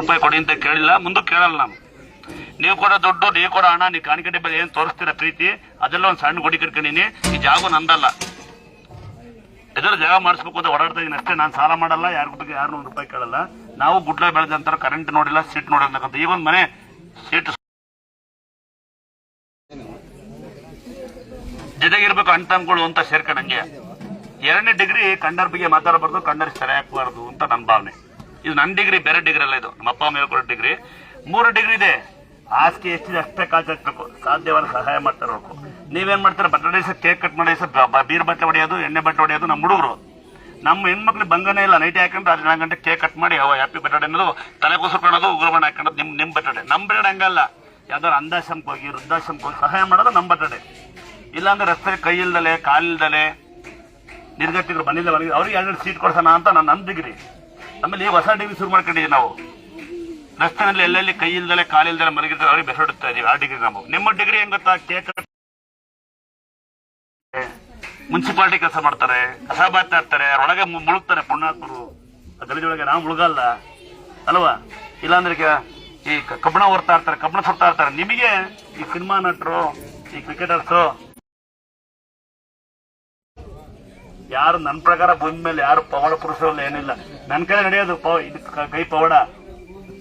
ರೂಪಾಯಿ ಕೊಡಿ ಅಂತ ಕೇಳಿಲ್ಲ, ಮುಂದೆ ಕೇಳಲ್ಲ ನಾನು. ನೀವು ಕೊಡೋ ದುಡ್ಡು, ನೀವು ಕೊಡೋ ಹಣ, ನೀವು ಕಾಣಿಕೆ ಡಬ್ಬಲ್ಲಿ ಏನು ತೋರಿಸ್ತೀರ ಪ್ರೀತಿ, ಅದೆಲ್ಲ ಒಂದು ಸಣ್ಣ ಗುಡಿ ಕಟ್ಕೊಂಡಿನಿ. ಈ ಜಾಗ ನಂದಲ್ಲ, ಎದುರು ಜಾಗ ಮಾಡಿಸ್ಬೇಕು ಅಂತ ಓಡಾಡ್ತಾ ಇದೀನಿ ಅಷ್ಟೇ. ನಾನು ಸಾಲ ಮಾಡಲ್ಲ, ಯಾರ ಬಗ್ಗೆ ಯಾರು 1 ರೂಪಾಯಿ ಕೇಳಲ್ಲ. ನಾವು ಗುಡ್ಲ ಬೆಳೆದಂತರ ಕರೆಂಟ್ ನೋಡಿಲ್ಲ, ಸೀಟ್ ನೋಡಿರ್ತಕ್ಕಂಥ ಈ ಒಂದು ಮನೆ ಸೀಟ್ ಜೊತೆಗಿರ್ಬೇಕು ಅಣ್ತಂಗಳು ಅಂತ ಸೇರ್ಕೊಂಡಂಗೆ. 2ನೇ ಡಿಗ್ರಿ ಕಂಡರ ಬಗ್ಗೆ ಮಾತಾಡಬಾರ್ದು, ಕಂಡರ್ ಸರಿ ಹಾಕಬಾರ್ದು ಅಂತ ನನ್ನ ಭಾವನೆ. ಇದು ನನ್ನ ಡಿಗ್ರಿ, ಬೇರೆ ಡಿಗ್ರಿ ಅಲ್ಲ ಇದು, ನಮ್ಮ ಅಪ್ಪ ಅಮ್ಮ ಹೇಳ್ಕೊಡೋ ಡಿಗ್ರಿ. 3 ಡಿಗ್ರಿ ಇದೆ. ಆಸ್ತಿ ಎಷ್ಟಿದೆ ಅಷ್ಟೇ ಕಾಚಾಕ್ಬೇಕು, ಸಾಧ್ಯವಾದ ಸಹಾಯ ಮಾಡ್ತಾ ಇರಬೇಕು. ನೀವೇನ್ ಮಾಡ್ತೀರ, ಬರ್ತಡೇ ಕೇಕ್ ಕಟ್ ಮಾಡಿ ಬೀರ್ ಬಟ್ಟೆ ಹೊಡೆಯೋದು, ಎಣ್ಣೆ ಬಟ್ಟೆ ಹೊಡೆಯೋದು. ನಮ್ಮ ಹುಡುಗರು, ನಮ್ಮ ಹೆಣ್ಮಕ್ಳಿಗೆ ಬಂಗನೇ ಇಲ್ಲ. ನೈಟ್ ಹಾಕೊಂಡು 4 ಗಂಟೆ ಕೇಕ್ ಕಟ್ ಮಾಡಿ ಹ್ಯಾಪಿ ಬರ್ತಡೇ ಅನ್ನೋದು, ತಲೆ ಕೂಸುಕೊಳ್ಳೋದು, ಉಗ್ರಬಣ್ಣ ಹಾಕೋದು ನಿಮ್ ಬರ್ತಡೇ. ನಮ್ಮ ಬರ್ತಡೇ ಹಂಗಲ್ಲ. ಯಾವ್ದಾದ್ರು ಅಂಧಾಶ್ರಮಕ್ಕೆ ಹೋಗಿ, ವೃದ್ಧಾಶ್ರಮಕ್ಕೆ ಹೋಗಿ ಸಹಾಯ ಮಾಡೋದು ನಮ್ಮ ಬರ್ತಡೇ. ಇಲ್ಲಾಂದ್ರೆ ರಸ್ತೆ ಕೈ ಇಲ್ದಲೆ, ಕಾಲಿಲ್ದಲೆ ನಿರ್ಗತಿಗಳು ಬಂದಿಲ್ಲ, ಅವ್ರಿಗೆ 2 ಸೀಟ್ ಕೊಡ್ಸೋಣ ಅಂತ ನನ್ನ ಡಿಗ್ರಿ. ಆಮೇಲೆ ಈ ಹೊಸ ಡಿಗ್ರಿ ಶುರು ಮಾಡ್ಕೊಂಡಿದ್ದೀವಿ ನಾವು. ರಸ್ತೆನಲ್ಲಿ ಎಲ್ಲೆಲ್ಲಿ ಕೈ ಇಲ್ದಲೆ, ಕಾಲಿಲ್ದಲೆ ಮಲಗಿದ್ರೆ ಅವ್ರಿಗೆ ಬೆಸೋಡುತ್ತಾ ಇದೀವಿ. ಆ ಡಿಗ್ರಿ ನಾವು. ನಿಮ್ಮ ಡಿಗ್ರಿ ಹೆಂಗ್ ಗೊತ್ತಾ, ಕೇಕ್ ಮುನ್ಸಿಪಾಲಿಟಿ ಕೆಲಸ ಮಾಡ್ತಾರೆ, ಕಸ ಬಾರ್ತಾ ಇರ್ತಾರೆ, ಒಳಗೆ ಮುಳುಗ್ತಾರೆ ಪುಣ್ಯಾತ್ಮರು. ಗಲೀಜೊಳಗೆ ನಾವು ಮುಳುಗಲ್ಲ ಅಲ್ವಾ? ಇಲ್ಲಾಂದ್ರೆ ಈ ಕಬ್ಬಣ ಹೊರ್ತಾ ಇರ್ತಾರೆ, ಕಬ್ಬಣ ಸುಡ್ತಾ ಇರ್ತಾರೆ. ನಿಮಗೆ ಈ ಸಿನಿಮಾ ನಟರು, ಈ ಕ್ರಿಕೆಟರ್ಸು ಯಾರು ನನ್ನ ಪ್ರಕಾರ ಭೂಮಿ ಮೇಲೆ ಯಾರು ಪವಾಡ ಪುರುಷರಲ್ಲ, ಏನಿಲ್ಲ. ನನ್ನ ಕೈ ನಡೆಯೋದು ಕೈ ಪವಾಡ.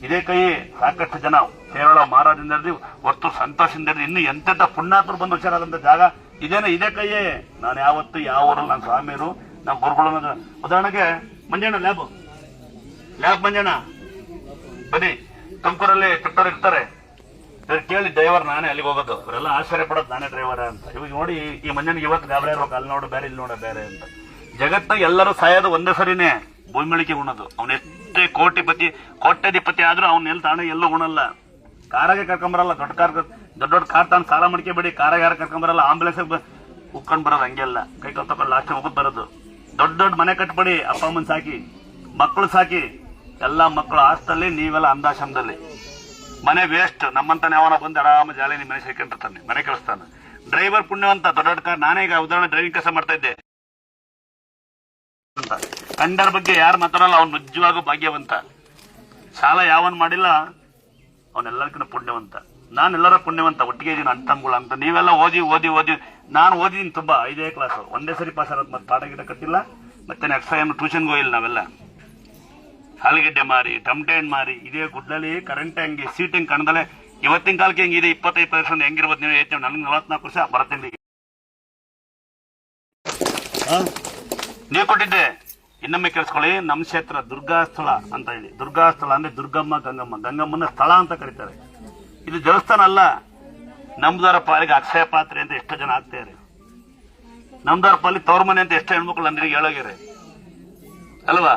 ಇದೇ ಕೈ ಸಾಕಷ್ಟು ಜನ ಕೇರಳ ಮಹಾರಾಜದಿಂದ ಹೊತ್ತು ಸಂತೋಷದಿಂದ ಇನ್ನು ಎಂತೆಂತ ಪುಣ್ಯಾತ್ಮರು ಬಂದು ಹುಷಾರಾದಂತ ಜಾಗ ಇದೇ ಕೈಯೇ. ನಾನು ಯಾವತ್ತು ಯಾವ ಊರಲ್ಲಿ ನನ್ನ ಸ್ವಾಮಿಯರು, ನಮ್ಮ ಗುರುಗಳು. ಉದಾಹರಣೆಗೆ ಮಂಜಣ್ಣ ಲ್ಯಾಬ್ ಮಂಜಣ್ಣ ಬನ್ನಿ, ತುಮಕೂರಲ್ಲಿ ಟ್ರಿಪ್ಟರ್ ಇರ್ತಾರೆ, ಕೇಳಿ ಡ್ರೈವರ್ ನಾನೇ ಅಲ್ಲಿಗೆ ಹೋಗೋದು. ಅವರೆಲ್ಲ ಆಶ್ಚರ್ಯ ಪಡೋದು ನಾನೇ ಡ್ರೈವರ್ ಅಂತ. ಇವಾಗ ನೋಡಿ ಈ ಮಂಜನಿಗೆ ಇವತ್ತು ಗಾಬರಿ ಇರ್ಬೇಕು, ಅಲ್ಲಿ ನೋಡು ಬೇರೆ, ಇಲ್ಲಿ ನೋಡ ಬೇರೆ ಅಂತ. ಜಗತ್ತಾಗ ಎಲ್ಲರೂ ಸಾಯೋದು ಒಂದೇ ಸರಿನೇ, ಭೂಮಿಳಿಕೆ ಉಣ್ಣೋದು. ಅವನ ಎಷ್ಟೇ ಕೋಟ್ಯಾಧಿಪತಿ ಆದ್ರೂ ಅವ್ನ ಎಲ್ಲಿ ತಾಣ ಎಲ್ಲೂ ಉಣಲ್ಲ. ಕಾರಾಗೆ ಕರ್ಕೊಂಬರಲ್ಲ, ದೊಡ್ಡ ಕಾರ್ ತಾನು ಸಾಲ ಮಾಡ್ಕೋಬೇಡಿ. ಕಾರಾಗ ಯಾರು ಕರ್ಕೊಂಬರಲ್ಲ, ಆಂಬುಲೆನ್ಸ್ ಉಕ್ಕೊಂಡ್ ಬರೋದು ಹಂಗೆಲ್ಲ, ಕೈ ಕಾಲು ತಗೊಂಡು ಲಾಸ್ಟ್ ಹೋಗೋದು ಬರೋದು. ದೊಡ್ಡ ಮನೆ ಕಟ್ಬೇಡಿ, ಅಪ್ಪ ಅಮ್ಮನ್ ಸಾಕಿ, ಮಕ್ಕಳು ಸಾಕಿ. ಎಲ್ಲಾ ಮಕ್ಕಳು ಆಸ್ತಲ್ಲಿ, ನೀವೆಲ್ಲ ಅಂಧಾಶ್ರಮದಲ್ಲಿ. ಮನೆ ವೇಸ್ಟ್. ನಮ್ಮಂತಾನೆ ಯಾವನ ಬಂದು ಆರಾಮ ಜಾಲಿ ನಿಮ್ಮ ಮನೆ ಸೇರ್ಕೊಂಡಿರ್ತಾನೆ, ಮನೆ ಕಳಿಸ್ತಾನೆ. ಡ್ರೈವರ್ ಪುಣ್ಯವಂತ, ದೊಡ್ಡ ಕಾರ್. ನಾನೇ ಈಗ ಉದಾಹರಣೆ ಡ್ರೈವಿಂಗ್ ಕೆಲಸ ಮಾಡ್ತಾ ಇದ್ದೆ. ಕಂಡರ ಬಗ್ಗೆ ಯಾರು ಮಾತಾಡಲ್ಲ, ಅವ್ನು ನಿಜವಾಗೂ ಭಾಗ್ಯವಂತ. ಸಾಲ ಯಾವನ್ ಮಾಡಿಲ್ಲ ಅವನೆಲ್ಲರಿಗಿನ ಪುಣ್ಯವಂತ. ನಾನೆಲ್ಲರ ಪುಣ್ಯವಂತ, ಒಟ್ಟಿಗೆ ಇದೀನಿ ಅಣ್ತಂಗಳು ಅಂತ. ನೀವೆಲ್ಲ ಓದಿ ನಾನು ಓದಿದೀನಿ ತುಂಬಾ, 5ನೇ ಕ್ಲಾಸ್ ಒಂದೇ ಸರಿ ಪಾಸ್ ಆಗೋದು. ಮತ್ತೆ ಪಾಠ ಗಿಡ ಕಟ್ಟಿಲ್ಲ, ಮತ್ತೆ ಎಕ್ಸ್ಟ್ರಾ ಏನು ಟ್ಯೂಷನ್ಗೆ ಹೋಗಿಲ್ಲ ನಾವೆಲ್ಲ. ಆಲೂಗೆಡ್ಡೆ ಮಾರಿ, ಟಮಟೆ ಹಣ್ಣು ಮಾರಿ, ಇದೇ ಗುಡ್ಡಲ್ಲಿ ಕರೆಂಟ್ ಹೆಂಗೆ, ಸೀಟ್ ಹೆಂಗೆ ಕಾಣದಲ್ಲೇ. ಇವತ್ತಿನ ಕಾಲಕ್ಕೆ ಹೆಂಗಿದೆ, 25 ವರ್ಷ ಹೆಂಗಿರ್ಬೋದು ನೀವು ಯೋಚನೆ. ನನಗೆ 44 ವರ್ಷ ಬರತ್ತಿಲ್ಲ. ನೀವು ಕೊಟ್ಟಿದ್ದೆ. ಇನ್ನೊಮ್ಮೆ ಕೇಳಿಸ್ಕೊಳ್ಳಿ, ನಮ್ಮ ಕ್ಷೇತ್ರ ದುರ್ಗಾಸ್ಥಳ ಅಂತ ಹೇಳಿ. ದುರ್ಗಾಸ್ಥಳ ಅಂದ್ರೆ ದುರ್ಗಮ್ಮ, ಗಂಗಮ್ಮನ ಸ್ಥಳ ಅಂತ ಕರೀತಾರೆ. ಇದು ದೇವಸ್ಥಾನ ಅಲ್ಲ. ನಮ್ದವರ ಪಾಲಿಗೆ ಅಕ್ಷಯ ಪಾತ್ರೆ ಅಂತ ಎಷ್ಟೋ ಜನ ಆಗ್ತಾರೆ. ನಮ್ದವರ ಪಾಲಿಗೆ ತವ್ರ ಮನೆ ಅಂತ ಎಷ್ಟೋ ಹೆಣ್ಮಕ್ಳು ನನಗೆ ಹೇಳೋಗಿರೆ ಅಲ್ವಾ?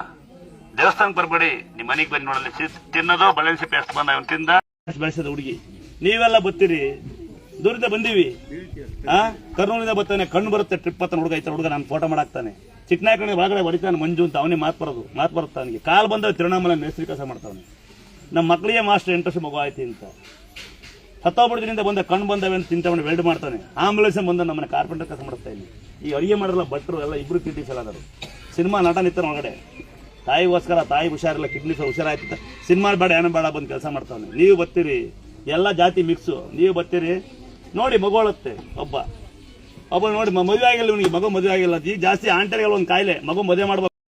ದೇವಸ್ಥಾನಕ್ಕೆ ಬರಬೇಡಿ, ನಿಮ್ಮ ಮನೆಗೆ ಬನ್ನಿ. ನೋಡಲಿ ತಿನ್ನೋದು ಬಳೆನ್ಸಿಪ್ಪೆ ಎಷ್ಟು ಬಂದ ತಿಂದ ಬೆಳೆಸೋದು ಹುಡುಗಿ. ನೀವೆಲ್ಲ ಬರ್ತೀರಿ, ದೂರದಿಂದ ಬಂದೀವಿ. ಕರ್ನೂಲಿಂದ ಬರ್ತಾನೆ, ಕಣ್ಣು ಬರುತ್ತೆ. ಟ್ರಿಪ್ ಹತ್ತಾನೆ ಹುಡುಗ, ಹುಡುಗ ನಾನು ಫೋಟೋ ಮಾಡಾಕ್ತಾನೆ. ಚಿಕ್ಕನಾಯಕನಿಗೆ ಒಳಗಡೆ ಹೊಡಿತಾನೆ ಮಂಜು ಅಂತ. ಅವನಿಗೆ ಮಾತು ಬರುತ್ತೆ ಅವನಿಗೆ. ಕಾಲು ಬಂದ ತಿರುವಣ್ಣಾಮಲೆ ಮೇಸ್ತ್ರಿ ಕೆಲಸ ಮಾಡ್ತಾವನೆ. ನಮ್ಮ ಮಕ್ಕಳಿಗೆ ಮಾಸ್ಟರ್ ಇಂಟ್ರೆಸ್ಟ್ ಮಗು ಆಯ್ತು ಅಂತ. 19 ದಿನದಿಂದ ಬಂದ ಕಣ್ಣು ಬಂದವೆ ಅಂತ ತಿಂತವನು ವೆಲ್ಡ್ ಮಾಡ್ತಾನೆ. ಆಂಬುಲೆನ್ಸ್ ಬಂದ ನಮ್ಮನೆ ಕಾರ್ಪೆಂಟರ್ ಕೆಲಸ ಮಾಡ್ತಾ ಇದ್ದೀನಿ. ಈ ಅಡಿಗೆ ಮಾಡಿರಲ್ಲ ಭಟ್ರು ಎಲ್ಲ ಇಬ್ರು ಕಿಡ್ನಿ ಫೇಲ್ ಆದರು. ಸಿನಿಮಾ ನಟ ನಿಂತಾನೆ ಒಳಗಡೆ. ತಾಯಿಗೋಸ್ಕರ, ತಾಯಿ ಹುಷಾರಿಲ್ಲ, ಕಿಡ್ನಿ ಹುಷಾರಾಯ್ತು, ಸಿನಿಮಾ ಬೇಡ ಏನೋ ಬೇಡ ಬಂದು ಕೆಲಸ ಮಾಡ್ತಾನೆ. ನೀವು ಬರ್ತೀರಿ, ಎಲ್ಲ ಜಾತಿ ಮಿಕ್ಸು. ನೀವು ಬರ್ತೀರಿ, ನೋಡಿ ಮಗು ಅಳುತ್ತೆ. ಒಬ್ಬ ನೋಡಿ ಮದುವೆ ಆಗಿಲ್ಲ, ಇವನಿಗೆ ಮಗು ಮದುವೆ ಆಗಿಲ್ಲ. ಈಗ ಜಾಸ್ತಿ ಆಂಟರಿಗೆಲ್ಲ ಒಂದು ಕಾಯಿಲೆ, ಮಗು ಮದುವೆ ಮಾಡ್ಬೇಕು.